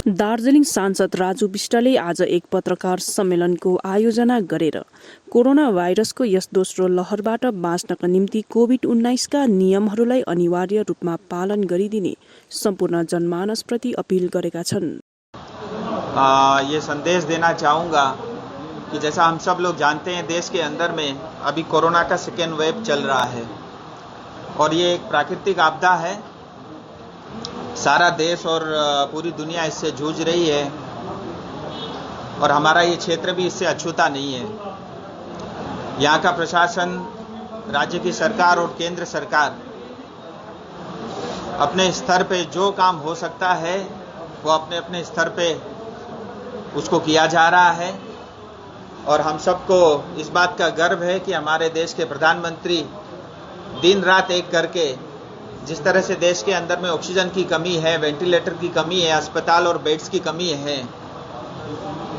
दार्जिलिङ सांसद राजु विष्टले आज एक पत्रकार सम्मेलनको आयोजना गरेर कोरोना भाइरसको यस दोस्रो लहरबाट बाँच्नका निम्ति कोभिड-19 का नियमहरूलाई अनिवार्य रूपमा पालन गरिदिने सम्पूर्ण जनमानसप्रति अपील गरेका छन्। ये संदेश देना चाहूँगा कि जैसा हम सब लोग जानते हैं, देश के अंदर में अभी कोरोना का सेकेंड वेव चल रहा है और ये एक प्राकृतिक आपदा है। सारा देश और पूरी दुनिया इससे जूझ रही है और हमारा ये क्षेत्र भी इससे अछूता नहीं है। यहाँ का प्रशासन, राज्य की सरकार और केंद्र सरकार अपने स्तर पे जो काम हो सकता है वो अपने अपने स्तर पे उसको किया जा रहा है और हम सबको इस बात का गर्व है कि हमारे देश के प्रधानमंत्री दिन रात एक करके जिस तरह से देश के अंदर में ऑक्सीजन की कमी है, वेंटिलेटर की कमी है, अस्पताल और बेड्स की कमी है,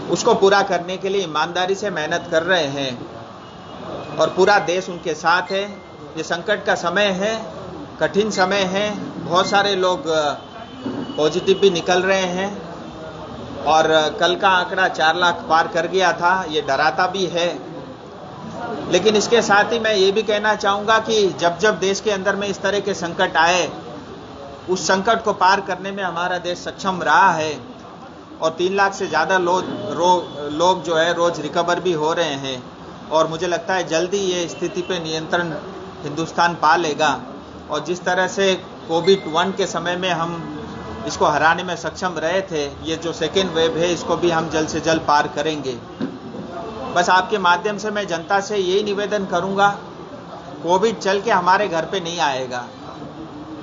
उसको पूरा करने के लिए ईमानदारी से मेहनत कर रहे हैं और पूरा देश उनके साथ है। ये संकट का समय है, कठिन समय है, बहुत सारे लोग पॉजिटिव भी निकल रहे हैं और कल का आंकड़ा 4 लाख पार कर गया था। ये डराता भी है, लेकिन इसके साथ ही मैं ये भी कहना चाहूँगा कि जब जब देश के अंदर में इस तरह के संकट आए, उस संकट को पार करने में हमारा देश सक्षम रहा है और 3 लाख से ज़्यादा लोग जो है रोज़ रिकवर भी हो रहे हैं और मुझे लगता है जल्दी ये स्थिति पे नियंत्रण हिंदुस्तान पा लेगा और जिस तरह से कोविड-1 के समय में हम इसको हराने में सक्षम रहे थे, ये जो सेकेंड वेव है इसको भी हम जल्द से जल्द पार करेंगे। बस आपके माध्यम से मैं जनता से यही निवेदन करूंगा, कोविड चल के हमारे घर पे नहीं आएगा,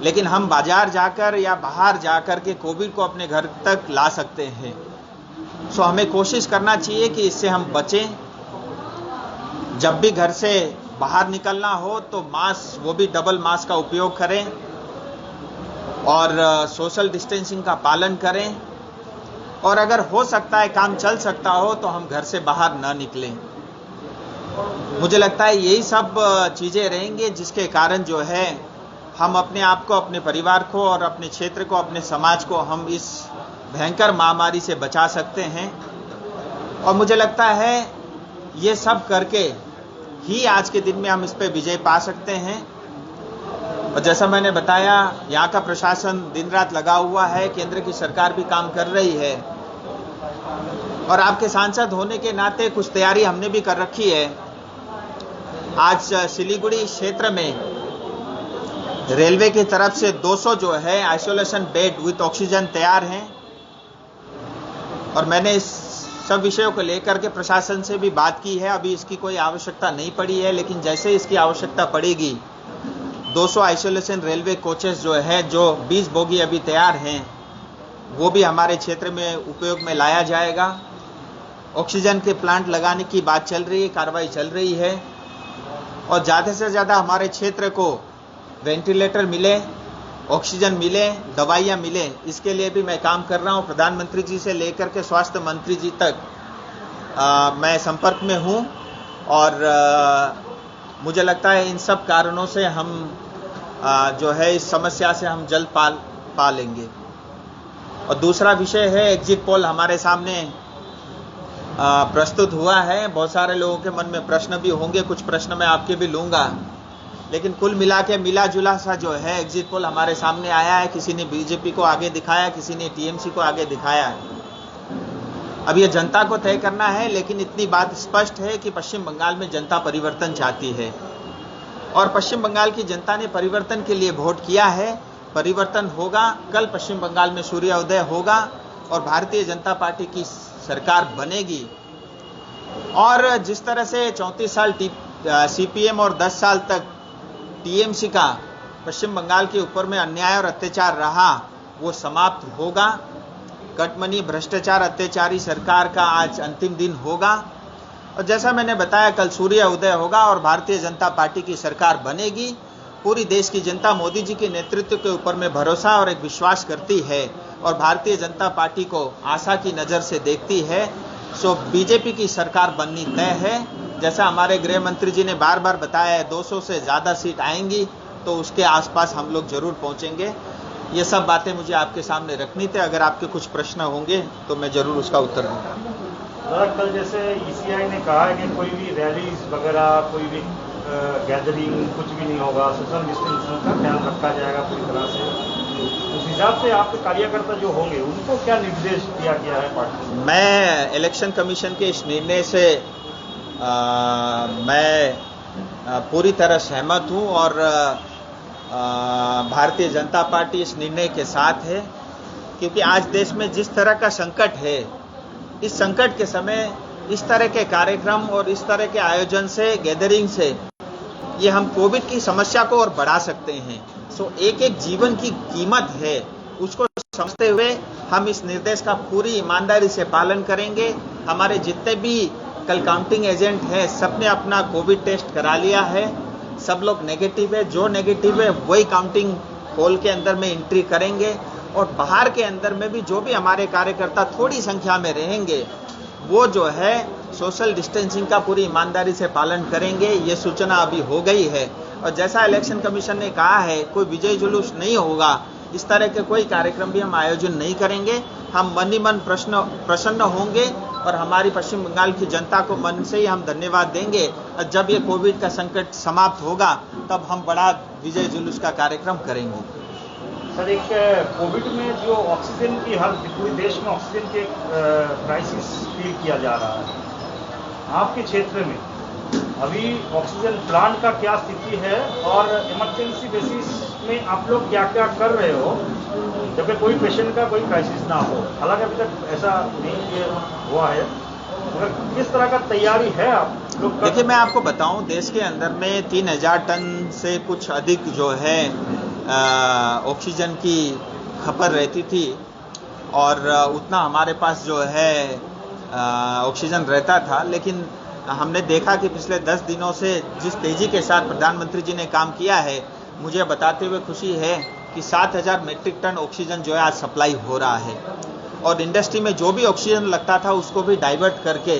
लेकिन हम बाजार जाकर या बाहर जाकर के कोविड को अपने घर तक ला सकते हैं। सो हमें कोशिश करना चाहिए कि इससे हम बचें। जब भी घर से बाहर निकलना हो तो मास्क, वो भी डबल मास्क का उपयोग करें और सोशल डिस्टेंसिंग का पालन करें और अगर हो सकता है, काम चल सकता हो तो हम घर से बाहर ना निकलें। मुझे लगता है यही सब चीज़ें रहेंगे जिसके कारण जो है हम अपने आप को, अपने परिवार को और अपने क्षेत्र को, अपने समाज को हम इस भयंकर महामारी से बचा सकते हैं और मुझे लगता है ये सब करके ही आज के दिन में हम इस पे विजय पा सकते हैं। और जैसा मैंने बताया, यहाँ का प्रशासन दिन रात लगा हुआ है, केंद्र की सरकार भी काम कर रही है और आपके सांसद होने के नाते कुछ तैयारी हमने भी कर रखी है। आज सिलीगुड़ी क्षेत्र में रेलवे की तरफ से 200 जो है आइसोलेशन बेड विथ ऑक्सीजन तैयार हैं और मैंने इस सब विषयों को लेकर के प्रशासन से भी बात की है। अभी इसकी कोई आवश्यकता नहीं पड़ी है, लेकिन जैसे इसकी आवश्यकता पड़ेगी 200 आइसोलेशन रेलवे कोचेस जो है, जो 20 बोगी अभी तैयार हैं, वो भी हमारे क्षेत्र में उपयोग में लाया जाएगा। ऑक्सीजन के प्लांट लगाने की बात चल रही है, कार्रवाई चल रही है और ज़्यादा से ज़्यादा हमारे क्षेत्र को वेंटिलेटर मिले, ऑक्सीजन मिले, दवाइयाँ मिले, इसके लिए भी मैं काम कर रहा हूँ। प्रधानमंत्री जी से लेकर के स्वास्थ्य मंत्री जी तक मैं संपर्क में हूँ और मुझे लगता है इन सब कारणों से हम जो है इस समस्या से हम जल्द पा लेंगे। और दूसरा विषय है, एग्जिट पोल हमारे सामने प्रस्तुत हुआ है। बहुत सारे लोगों के मन में प्रश्न भी होंगे, कुछ प्रश्न मैं आपके भी लूँगा, लेकिन कुल मिला के मिला जुला सा जो है एग्जिट पोल हमारे सामने आया है। किसी ने बीजेपी को आगे दिखाया, किसी ने टीएमसी को आगे दिखाया है। अब ये जनता को तय करना है, लेकिन इतनी बात स्पष्ट है कि पश्चिम बंगाल में जनता परिवर्तन चाहती है और पश्चिम बंगाल की जनता ने परिवर्तन के लिए वोट किया है। परिवर्तन होगा, कल पश्चिम बंगाल में सूर्योदय होगा और भारतीय जनता पार्टी की सरकार बनेगी। और जिस तरह से 34 साल सीपीएम और 10 साल तक टीएमसी का पश्चिम बंगाल के ऊपर में अन्याय और अत्याचार रहा, वो समाप्त होगा। कटमनी भ्रष्टाचार अत्याचारी सरकार का आज अंतिम दिन होगा और जैसा मैंने बताया, कल सूर्य उदय होगा और भारतीय जनता पार्टी की सरकार बनेगी। पूरी देश की जनता मोदी जी के नेतृत्व के ऊपर में भरोसा और एक विश्वास करती है और भारतीय जनता पार्टी को आशा की नज़र से देखती है। सो बीजेपी की सरकार बननी तय है। जैसा हमारे गृह मंत्री जी ने बार बार बताया है, 200 से ज़्यादा सीट आएंगी तो उसके आसपास हम लोग जरूर पहुंचेंगे। ये सब बातें मुझे आपके सामने रखनी थी। अगर आपके कुछ प्रश्न होंगे तो मैं जरूर उसका उत्तर दूंगा। कल जैसे ईसीआई ने कहा है कि कोई भी रैलीज वगैरह, कोई भी गैदरिंग कुछ भी नहीं होगा, सोशल डिस्टेंसिंग का ख्याल रखा जाएगा पूरी तरह से। उस हिसाब से आपके कार्यकर्ता जो होंगे उनको क्या निर्देश दिया गया है पार्टी? मैं इलेक्शन कमीशन के इस निर्णय से मैं पूरी तरह सहमत हूं और भारतीय जनता पार्टी इस निर्णय के साथ है, क्योंकि आज देश में जिस तरह का संकट है, इस संकट के समय इस तरह के कार्यक्रम और इस तरह के आयोजन से, गैदरिंग से, ये हम कोविड की समस्या को और बढ़ा सकते हैं। सो एक एक जीवन की कीमत है, उसको समझते हुए हम इस निर्देश का पूरी ईमानदारी से पालन करेंगे। हमारे जितने भी कल काउंटिंग एजेंट हैं, सबने अपना कोविड टेस्ट करा लिया है, सब लोग नेगेटिव है। जो नेगेटिव है वही काउंटिंग हॉल के अंदर में एंट्री करेंगे, और बाहर के अंदर में भी जो भी हमारे कार्यकर्ता थोड़ी संख्या में रहेंगे, वो जो है सोशल डिस्टेंसिंग का पूरी ईमानदारी से पालन करेंगे। ये सूचना अभी हो गई है, और जैसा इलेक्शन कमीशन ने कहा है, कोई विजय जुलूस नहीं होगा, इस तरह के कोई कार्यक्रम भी हम आयोजन नहीं करेंगे। हम मन ही मन प्रसन्न होंगे और हमारी पश्चिम बंगाल की जनता को मन से ही हम धन्यवाद देंगे। और जब ये कोविड का संकट समाप्त होगा तब हम बड़ा विजय जुलूस का कार्यक्रम करेंगे। सर, एक कोविड में जो ऑक्सीजन की हर पूरे देश में ऑक्सीजन के क्राइसिस फील किया जा रहा है, आपके क्षेत्र में अभी ऑक्सीजन प्लांट का क्या स्थिति है और इमरजेंसी बेसिस में आप लोग क्या क्या कर रहे हो जब कोई पेशेंट का कोई क्राइसिस ना हो? हालांकि अभी तक ऐसा नहीं हुआ है, मगर किस तरह का तैयारी है आप लोग? देखिए, मैं आपको बताऊं, देश के अंदर में 3000 टन से कुछ अधिक जो है ऑक्सीजन की खपत रहती थी, और उतना हमारे पास जो है ऑक्सीजन रहता था। लेकिन हमने देखा कि पिछले 10 दिनों से जिस तेजी के साथ प्रधानमंत्री जी ने काम किया है, मुझे बताते हुए खुशी है कि 7000 मीट्रिक टन ऑक्सीजन जो है आज सप्लाई हो रहा है, और इंडस्ट्री में जो भी ऑक्सीजन लगता था उसको भी डाइवर्ट करके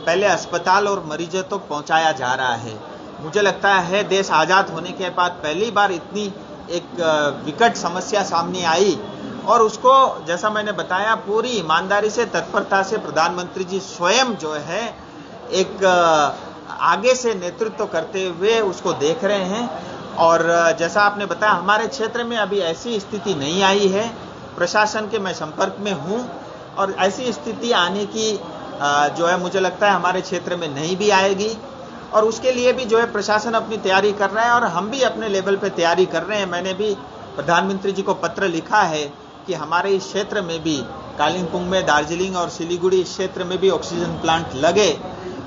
पहले अस्पताल और मरीजों तक पहुंचाया जा रहा है। मुझे लगता है देश आज़ाद होने के बाद पहली बार इतनी एक विकट समस्या सामने आई, और उसको जैसा मैंने बताया पूरी ईमानदारी से, तत्परता से प्रधानमंत्री जी स्वयं जो है एक आगे से नेतृत्व करते हुए उसको देख रहे हैं। और जैसा आपने बताया, हमारे क्षेत्र में अभी ऐसी स्थिति नहीं आई है। प्रशासन के मैं संपर्क में हूं, और ऐसी स्थिति आने की जो है मुझे लगता है हमारे क्षेत्र में नहीं भी आएगी, और उसके लिए भी जो है प्रशासन अपनी तैयारी कर रहा है, और हम भी अपने लेवल पे तैयारी कर रहे हैं। मैंने भी प्रधानमंत्री जी को पत्र लिखा है कि हमारे इस क्षेत्र में भी, कालिम्पोंग में, दार्जिलिंग और सिलीगुड़ी इस क्षेत्र में भी ऑक्सीजन प्लांट लगे।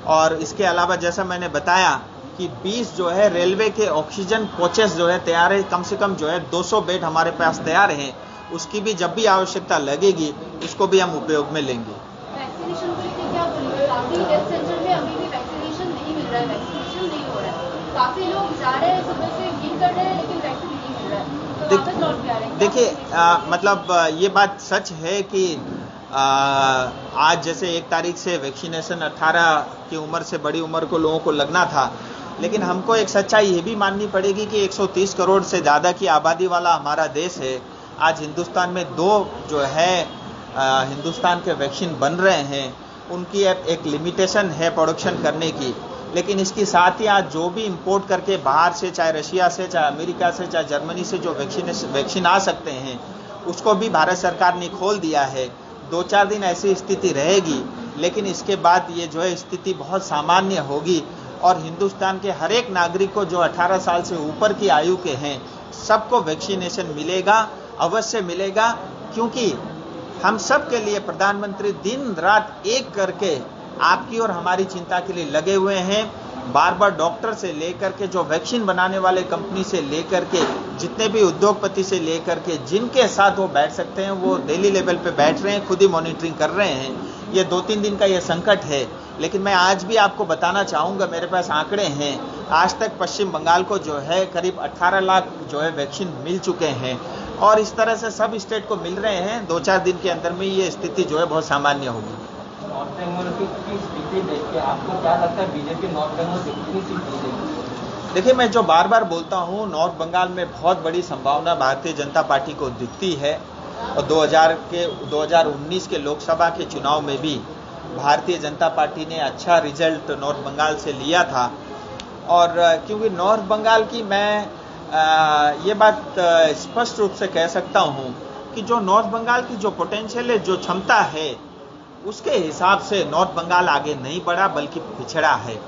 और इसके अलावा जैसा मैंने बताया कि 20 जो है रेलवे के ऑक्सीजन कोचेस जो है तैयार है, कम से कम जो है 200 बेड हमारे पास तैयार हैं। उसकी भी जब भी आवश्यकता लगेगी उसको भी हम उपयोग में लेंगे। वैक्सीनेशन को लेकर क्या बोलिए? काफी हेल्थ सेंटर में अभी भी वैक्सीनेशन नहीं मिल रहा है, वैक्सीनेशन नहीं हो रहा है, काफी लोग जा रहे हैं, सुबह से गिन कर रहे हैं, लेकिन वैक्सीन नहीं मिल रहा है, तो वापस लौट के आ रहे हैं। देखिए, मतलब ये बात सच है कि आज जैसे 1 तारीख से वैक्सीनेशन 18 की उम्र से बड़ी उम्र को लोगों को लगना था, लेकिन हमको एक सच्चाई ये भी माननी पड़ेगी कि 130 करोड़ से ज़्यादा की आबादी वाला हमारा देश है। आज हिंदुस्तान में 2 जो है हिंदुस्तान के वैक्सीन बन रहे हैं, उनकी एक लिमिटेशन है प्रोडक्शन करने की। लेकिन इसके साथ ही आज जो भी इंपोर्ट करके बाहर से, चाहे रशिया से, चाहे अमेरिका से, चाहे जर्मनी से जो वैक्सीन आ सकते हैं, उसको भी भारत सरकार ने खोल दिया है। 2-4 दिन ऐसी स्थिति रहेगी, लेकिन इसके बाद ये जो है स्थिति बहुत सामान्य होगी, और हिंदुस्तान के हर एक नागरिक को जो 18 साल से ऊपर की आयु के हैं, सबको वैक्सीनेशन मिलेगा, अवश्य मिलेगा। क्योंकि हम सब के लिए प्रधानमंत्री दिन रात एक करके आपकी और हमारी चिंता के लिए लगे हुए हैं। बार बार डॉक्टर से लेकर के, जो वैक्सीन बनाने वाले कंपनी से लेकर के, जितने भी उद्योगपति से लेकर के, जिनके साथ वो बैठ सकते हैं वो डेली लेवल पे बैठ रहे हैं, खुद ही मॉनिटरिंग कर रहे हैं। ये 2-3 दिन का ये संकट है, लेकिन मैं आज भी आपको बताना चाहूँगा, मेरे पास आंकड़े हैं, आज तक पश्चिम बंगाल को जो है करीब 18 लाख जो है वैक्सीन मिल चुके हैं, और इस तरह से सब स्टेट को मिल रहे हैं। 2-4 दिन के अंदर में ये स्थिति जो है बहुत सामान्य होगी। नॉर्थ बेंगल की स्थिति देख के आपको क्या लगता है, बीजेपी नॉर्थ बेंगल से कितनी सीट जीतेगी? देखिए, मैं जो बार बार बोलता हूँ, नॉर्थ बंगाल में बहुत बड़ी संभावना भारतीय जनता पार्टी को दिखती है और 2019 के लोकसभा के चुनाव में भी भारतीय जनता पार्टी ने अच्छा रिजल्ट नॉर्थ बंगाल से लिया था। और क्योंकि नॉर्थ बंगाल की मैं ये बात स्पष्ट रूप से कह सकता हूँ कि जो नॉर्थ बंगाल की जो पोटेंशियल है, जो क्षमता है, उसके हिसाब से नॉर्थ बंगाल आगे नहीं बढ़ा बल्कि पिछड़ा है।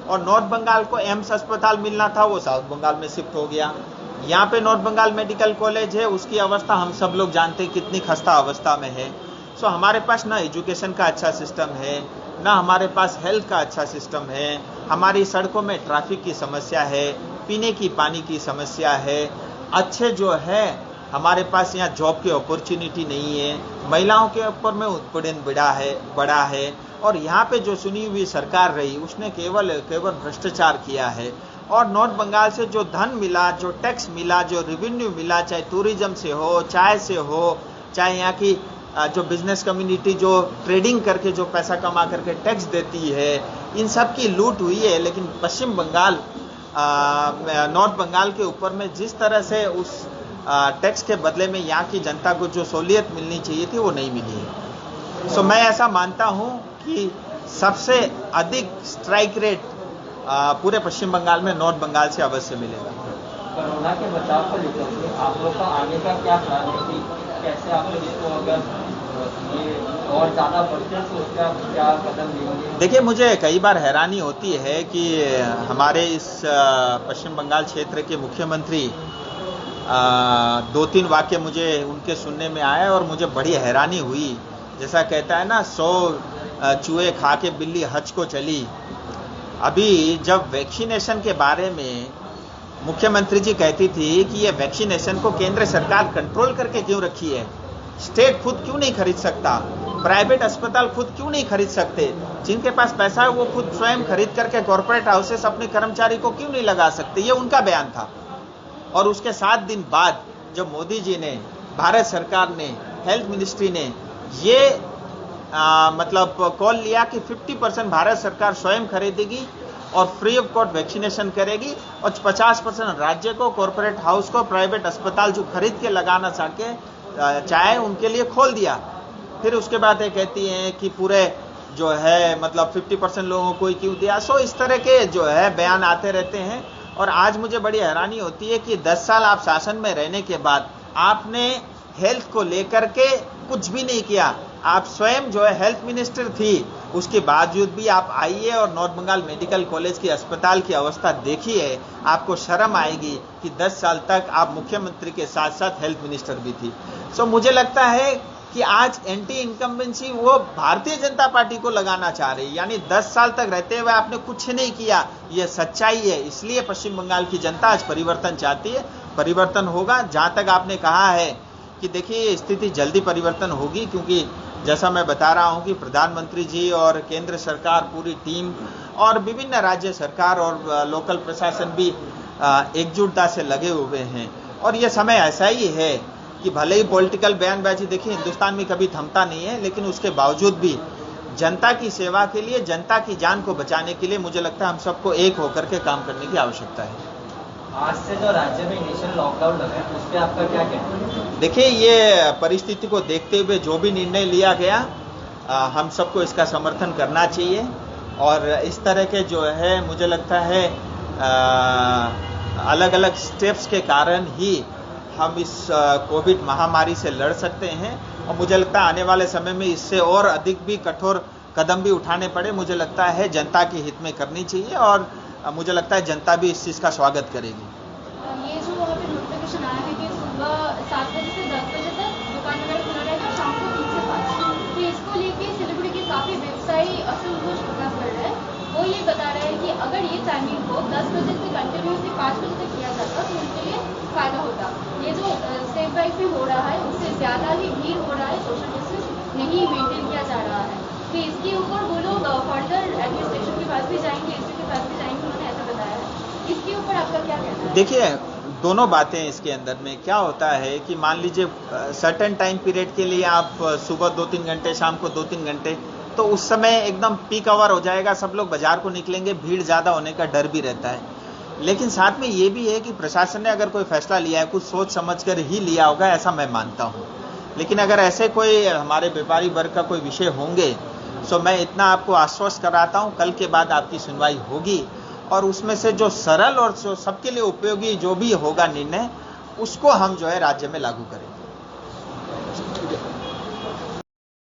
और नॉर्थ बंगाल को एम्स अस्पताल मिलना था, वो साउथ बंगाल में शिफ्ट हो गया। यहाँ पे नॉर्थ बंगाल मेडिकल कॉलेज है, उसकी अवस्था हम सब लोग जानते हैं कितनी खस्ता अवस्था में है। सो हमारे पास ना एजुकेशन का अच्छा सिस्टम है, ना हमारे पास हेल्थ का अच्छा सिस्टम है, हमारी सड़कों में ट्रैफिक की समस्या है, पीने की पानी की समस्या है, अच्छे जो है हमारे पास यहाँ जॉब की अपॉर्चुनिटी नहीं है, महिलाओं के ऊपर में उत्पीड़न बड़ा है। और यहाँ पे जो चुनी हुई सरकार रही उसने केवल भ्रष्टाचार किया है। और नॉर्थ बंगाल से जो धन मिला, जो टैक्स मिला, जो रेवेन्यू मिला, चाहे टूरिज्म से हो, चाय से हो, चाहे यहाँ की जो बिजनेस कम्युनिटी जो ट्रेडिंग करके जो पैसा कमा करके टैक्स देती है, इन सब की लूट हुई है। लेकिन पश्चिम बंगाल नॉर्थ बंगाल के ऊपर में जिस तरह से उस टैक्स के बदले में यहाँ की जनता को जो सहूलियत मिलनी चाहिए थी वो नहीं मिली है। सो मैं ऐसा मानता हूँ कि सबसे अधिक स्ट्राइक रेट पूरे पश्चिम बंगाल में नॉर्थ बंगाल से अवश्य मिलेगा। कोरोना के बचाव को लेकर आप लोग का आगे का क्या प्लान है कि कैसे आप लोग इसको अगर ये और ज़्यादा बढ़ते तो उसका क्या कदम लेंगे? देखिए, मुझे कई बार हैरानी होती है कि हमारे इस पश्चिम बंगाल क्षेत्र के मुख्यमंत्री 2-3 वाक्य मुझे उनके सुनने में आया और मुझे बड़ी हैरानी हुई। जैसा कहता है ना, 100 चूहे खा के बिल्ली हज को चली। अभी जब वैक्सीनेशन के बारे में मुख्यमंत्री जी कहती थी कि ये वैक्सीनेशन को केंद्र सरकार कंट्रोल करके क्यों रखी है, स्टेट खुद क्यों नहीं खरीद सकता, प्राइवेट अस्पताल खुद क्यों नहीं खरीद सकते, जिनके पास पैसा है वो खुद स्वयं खरीद करके कॉर्पोरेट हाउसेस अपने कर्मचारी को क्यों नहीं लगा सकते, ये उनका बयान था। और उसके 7 दिन बाद जब मोदी जी ने, भारत सरकार ने, हेल्थ मिनिस्ट्री ने ये मतलब कॉल लिया कि 50% भारत सरकार स्वयं खरीदेगी और फ्री ऑफ कॉस्ट वैक्सीनेशन करेगी और 50% राज्य को, कॉर्पोरेट हाउस को, प्राइवेट अस्पताल जो खरीद के लगाना चाहे उनके लिए खोल दिया। फिर उसके बाद ये कहती हैं कि पूरे जो है मतलब 50% लोगों को ही क्यों दिया। सो इस तरह के जो है बयान आते रहते हैं। और आज मुझे बड़ी हैरानी होती है कि 10 साल आप शासन में रहने के बाद आपने हेल्थ को लेकर के कुछ भी नहीं किया। आप स्वयं जो है हेल्थ मिनिस्टर थी, उसके बावजूद भी आप आइए और नॉर्थ बंगाल मेडिकल कॉलेज की अस्पताल की अवस्था देखिए, आपको शर्म आएगी कि 10 साल तक आप मुख्यमंत्री के साथ साथ हेल्थ मिनिस्टर भी थी। सो मुझे लगता है कि आज एंटी इनकम्बेंसी वो भारतीय जनता पार्टी को लगाना चाह रही है, यानी 10 साल तक रहते हुए आपने कुछ नहीं किया। ये सच्चाई है। इसलिए पश्चिम बंगाल की जनता आज परिवर्तन चाहती है। परिवर्तन होगा। जहां तक आपने कहा है कि देखिए स्थिति जल्दी परिवर्तन होगी, क्योंकि जैसा मैं बता रहा हूं कि प्रधानमंत्री जी और केंद्र सरकार, पूरी टीम और विभिन्न राज्य सरकार और लोकल प्रशासन भी एकजुटता से लगे हुए हैं। और ये समय ऐसा ही है कि भले ही पॉलिटिकल बयानबाजी, देखिए हिंदुस्तान में कभी थमता नहीं है, लेकिन उसके बावजूद भी जनता की सेवा के लिए, जनता की जान को बचाने के लिए मुझे लगता है हम सबको एक होकर के काम करने की आवश्यकता है। आज से जो राज्य में नेशनल लॉकडाउन लगा है उस पर आपका क्या कहना है? देखिए, ये परिस्थिति को देखते हुए जो भी निर्णय लिया गया, हम सबको इसका समर्थन करना चाहिए। और इस तरह के जो है मुझे लगता है अलग अलग स्टेप्स के कारण ही हम इस कोविड महामारी से लड़ सकते हैं। और मुझे लगता है आने वाले समय में इससे और अधिक भी कठोर कदम भी उठाने पड़े, मुझे लगता है जनता के हित में करनी चाहिए। और मुझे लगता है जनता भी इस चीज़ का स्वागत करेगी। ये जो वहाँ पे नोटिफिकेशन आया है कि सुबह 7 बजे से 10 बजे तक दुकान वगैरह खुला रहेगा, शाम को 3 से 5, तो इसको लेके सिलीगुड़ी के काफ़ी व्यवसायी असंतोष प्रकाश कर रहे हैं। वो ये बता रहे हैं कि अगर ये टाइमिंग को 10 बजे से कंटिन्यूसली 5 बजे तक किया जाता तो उनके लिए फ़ायदा होता। ये जो सेफ ड्राइव भी हो रहा है उससे ज़्यादा ही भीड़ हो रहा है, सोशल डिस्टेंस नहीं मेंटेन किया जा रहा है। तो इसके ऊपर वो लोग फर्दर एडमिनिस्ट्रेशन के पास भी जाएंगे, एसपी के पास भी जाएंगे, उन्होंने ऐसा बताया है। इसके ऊपर आपका क्या कहना है? देखिए, दोनों बातें इसके अंदर में क्या होता है कि मान लीजिए सर्टेन टाइम पीरियड के लिए आप सुबह 2-3 घंटे, शाम को 2-3 घंटे, तो उस समय एकदम पीक आवर हो जाएगा, सब लोग बाजार को निकलेंगे, भीड़ ज़्यादा होने का डर भी रहता है। लेकिन साथ में ये भी है कि प्रशासन ने अगर कोई फैसला लिया है कुछ सोच समझ कर ही लिया होगा, ऐसा मैं मानता हूँ। लेकिन अगर ऐसे कोई हमारे व्यापारी वर्ग का कोई विषय होंगे तो मैं इतना आपको आश्वस्त कराता हूँ, कल के बाद आपकी सुनवाई होगी और उसमें से जो सरल और जो सबके लिए उपयोगी जो भी होगा निर्णय, उसको हम जो है राज्य में लागू करेंगे।